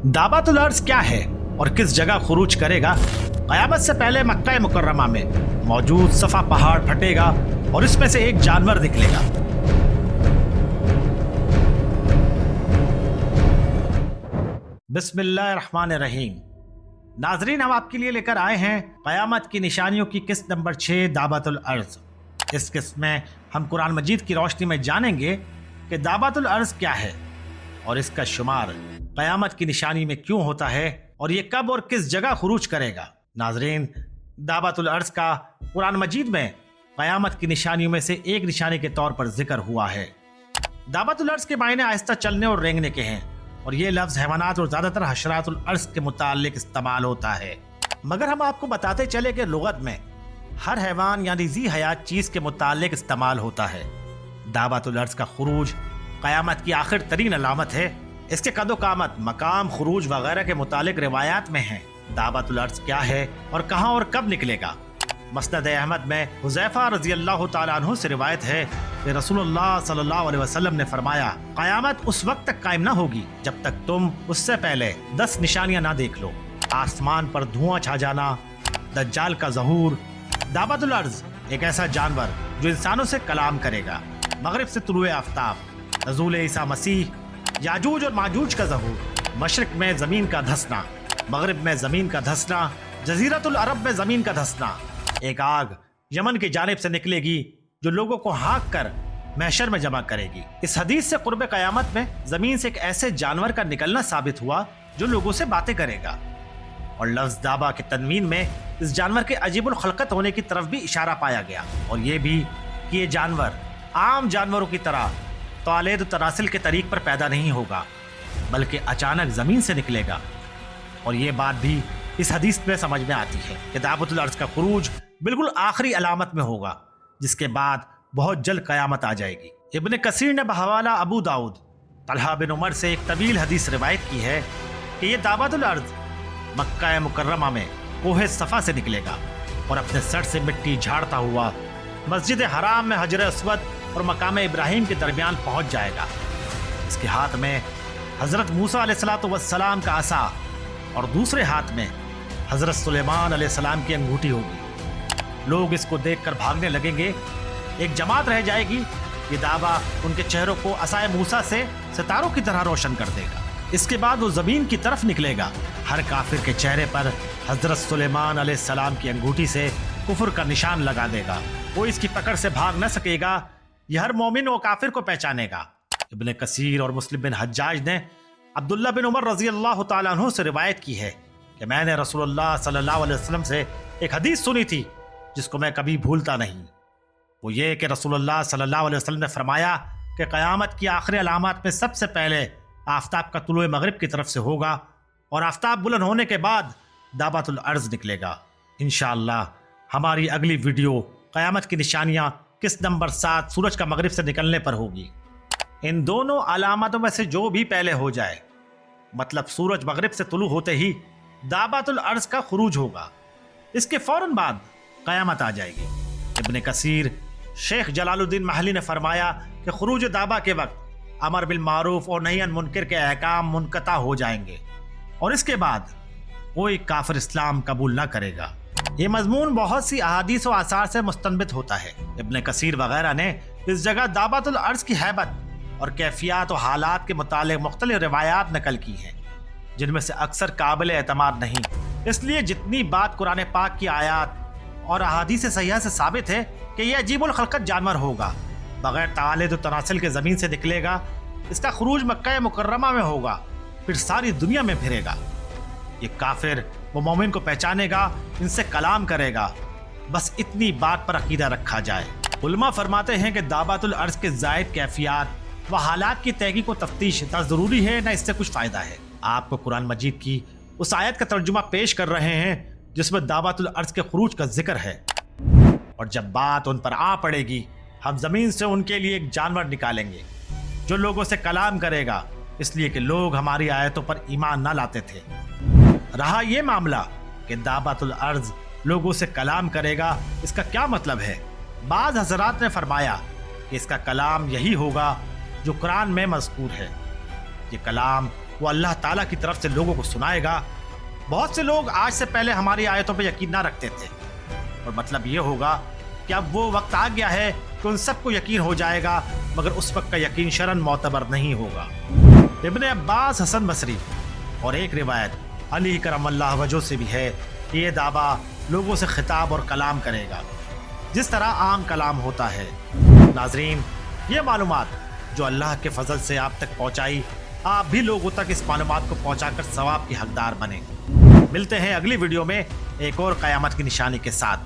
दाबातुल अर्ज़ क्या है और किस जगह खुरूज करेगा? क़यामत से पहले मक्का मुकर्रमा में मौजूद सफ़ा पहाड़ फटेगा और इसमें से एक जानवर निकलेगा। बिस्मिल्लाहिर्रहमानिर्रहीम। नाजरीन, हम आपके लिए लेकर आए हैं क़यामत की निशानियों की किस्त नंबर 6 दाबातुल अर्ज़। इस किस्त में हम कुरान मजीद की रोशनी में जानेंगे कि दाबातुल अर्ज़ क्या है और इसका शुमार क़यामत की निशानी में क्यों होता है और ये कब और किस जगह खुरूज करेगा। नाजरीन, दाबातुल अर्ज़ का कुरान मजीद में क़यामत की निशानियों में से एक निशानी के तौर पर जिक्र हुआ है। दाबातुल अर्ज़ के मायने आहिस्ता चलने और रेंगने के हैं और ये लफ्ज़ हैवानात और ज़्यादातर हशरातुल अर्ज़ के मुताल्लिक इस्तेमाल होता है। मगर हम आपको बताते चले कि लुगत में हर हैवान यानी ज़ी हयात चीज़ के मुताल्लिक इस्तेमाल होता है। दाबातुल अर्ज़ का खुरूज क़यामत की आखिर तरीन अलामत है। इसके कदो कामत, मकाम, खुरूज वगैरह के मुतालिक रिवायात में है। दाबातुल अर्ज़ क्या है और कहाँ और कब निकलेगा? मस्नद अहमद में हुज़ैफा रज़ियल्लाहु ताला अन्हु से रिवायत है कि रसूलुल्लाह सल्लल्लाहु अलैहि वसल्लम ने फरमाया, क़यामत उस वक्त तक कायम ना होगी जब तक तुम उससे पहले 10 निशानियां ना देख लो। आसमान पर धुआं छा जाना, दज्जाल का ज़हूर। दाबातुल अर्ज़ एक ऐसा जानवर जो इंसानों से कलाम करेगा। मगरिब से तुलुए आफ्ताब, नज़ूल ईसा मसीह, याजूज और माजूज का ज़हूर, मशरिक में ज़मीन का धंसना, मगरिब में ज़मीन का धंसना, जज़ीरतुल अरब में ज़मीन का धंसना। एक आग यमन की जानिब से निकलेगी जो लोगों को हाँक कर महशर में जमा करेगी। इस हदीस से कुर्ब क़यामत में ज़मीन से एक ऐसे जानवर का निकलना साबित हुआ जो लोगों से बातें करेगा। और लफ्ज़ दाबा के तनवीन में इस जानवर के अजीबुल खलकत होने की तरफ भी इशारा पाया गया और ये भी कि ये जानवर आम जानवरों की तरह तौलेद तरासिल के तरीक पर पैदा नहीं होगा बल्कि अचानक ज़मीन से निकलेगा। और ये बात भी इस हदीस में समझ में आती है कि दाबातुल अर्ज़ का खुरूज बिल्कुल आखिरी अलामत में होगा, जिसके बाद बहुत जल्द क़यामत आ जाएगी। इब्न कसीर ने बहवाला अबू दाऊद तलहा बिन उमर से एक तवील हदीस रिवायत की है कि ये दाबातुल अर्ज़ मक्का मुकर्रमा में कोहे सफ़ा से निकलेगा और अपने सर से मिट्टी झाड़ता हुआ मस्जिद हराम में हजर अस्वद और मकाम इब्राहिम के दरमियान पहुंच जाएगा। इसके हाथ में हज़रत मूसा अलैहिस्सलातु वस्सलाम का असा और दूसरे हाथ में हज़रत सुलेमान अलैहिस्सलाम की अंगूठी होगी। लोग इसको देखकर भागने लगेंगे, एक जमात रह जाएगी। ये दावा उनके चेहरों को असाए मूसा से सितारों की तरह रोशन कर देगा। इसके बाद वो ज़मीन की तरफ निकलेगा। हर काफिर के चेहरे पर हज़रत सुलेमान अलैहिस्सलाम की अंगूठी से कुफ्र का निशान लगा देगा। वो इसकी पकड़ से भाग न सकेगा। यह हर मोमिन व काफिर को पहचानेगा। इब्न कसीर और मुस्लिम बिन हज्जाज ने अब्दुल्ला बिन उमर रज़ियल्लाहु ताला अन्हु से रिवायत की है कि मैंने रसूलुल्लाह सल्लल्लाहु अलैहि वसल्लम से एक हदीस सुनी थी जिसको मैं कभी भूलता नहीं। वो ये कि रसूलुल्लाह सल्लल्लाहु अलैहि वसल्लम ने फरमाया कि क़यामत की आखिरी अलामत में सबसे पहले आफ्ताब का तुलुए मगरिब की तरफ से होगा और आफ्ताब बुलंद होने के बाद दाबातुल अर्ज़ निकलेगा। इंशाअल्लाह हमारी अगली वीडियो क़यामत की निशानियाँ किस्त नंबर 7 सूरज का मगरिब से निकलने पर होगी। इन दोनों अलामतों में से जो भी पहले हो जाए, मतलब सूरज मगरिब से तुलू होते ही दाबातुल अर्ज़ का खुरूज होगा, इसके फौरन बाद क़यामत आ जाएगी। इब्न कसीर शेख जलालुद्दीन महली ने फरमाया कि खुरूज दाबा के वक्त अमर बिल मारूफ और नही अन मुनकर के अहकाम मुनक़ता हो जाएंगे और इसके बाद कोई काफिर इस्लाम कबूल ना करेगा। ये मजमून बहुत सी अहादीस व आसार से मुस्तनबित होता है। इब्न कसीर वगैरह ने इस जगह दाबातुल अर्ज़ की हैबत और कैफियत और हालात के मुतालिक मुख्तलिफ रिवायात नकल की हैं, जिनमें से अक्सर काबिल एतमाद नहीं। इसलिए जितनी बात कुरान पाक की आयात और अहादीस सहीहा से साबित है कि यह अजीबुल खलकत जानवर होगा, बगैर तालिद तनासिल के ज़मीन से निकलेगा। इसका खुरूज मक्का मुकर्रमा में होगा, फिर सारी दुनिया में फिरेगा। ये काफिर वो मोमिन को पहचानेगा, इनसे कलाम करेगा। बस इतनी बात पर अकीदा रखा जाए। उलमा फरमाते हैं कि दाबातुल अर्ज़ के ज़ायद कैफियत व हालात की तहकीक व तफ्तीश न ज़रूरी है न इससे कुछ फ़ायदा है। आपको कुरान मजीद की उस आयत का तर्जुमा पेश कर रहे हैं जिसमें दाबातुल अर्ज़ के खुरूज का जिक्र है। और जब बात उन पर आ पड़ेगी, हम ज़मीन से उनके लिए एक जानवर निकालेंगे जो लोगों से कलाम करेगा, इसलिए कि लोग हमारी आयतों पर ईमान न लाते थे। रहा ये मामला कि दाबातुल अर्ज़ लोगों से कलाम करेगा, इसका क्या मतलब है? बाज़ हज़रात ने फरमाया कि इसका कलाम यही होगा जो कुरान में मज़कूर है। ये कलाम वो अल्लाह ताला की तरफ से लोगों को सुनाएगा। बहुत से लोग आज से पहले हमारी आयतों पर यकीन ना रखते थे, और मतलब ये होगा कि अब वो वक्त आ गया है कि उन सबको यकीन हो जाएगा, मगर उस वक्त का यकीन शरन मोतबर नहीं होगा। इब्ने अब्बास, हसन बसरी और एक रिवायत अली करमल्लाहु वजह से भी है कि ये दावा लोगों से खिताब और कलाम करेगा जिस तरह आम कलाम होता है। नाजरीन, ये मालूमात जो अल्लाह के फजल से आप तक पहुंचाई, आप भी लोगों तक इस मालूमात को पहुंचाकर सवाब के हकदार बने। मिलते हैं अगली वीडियो में एक और क़यामत की निशानी के साथ।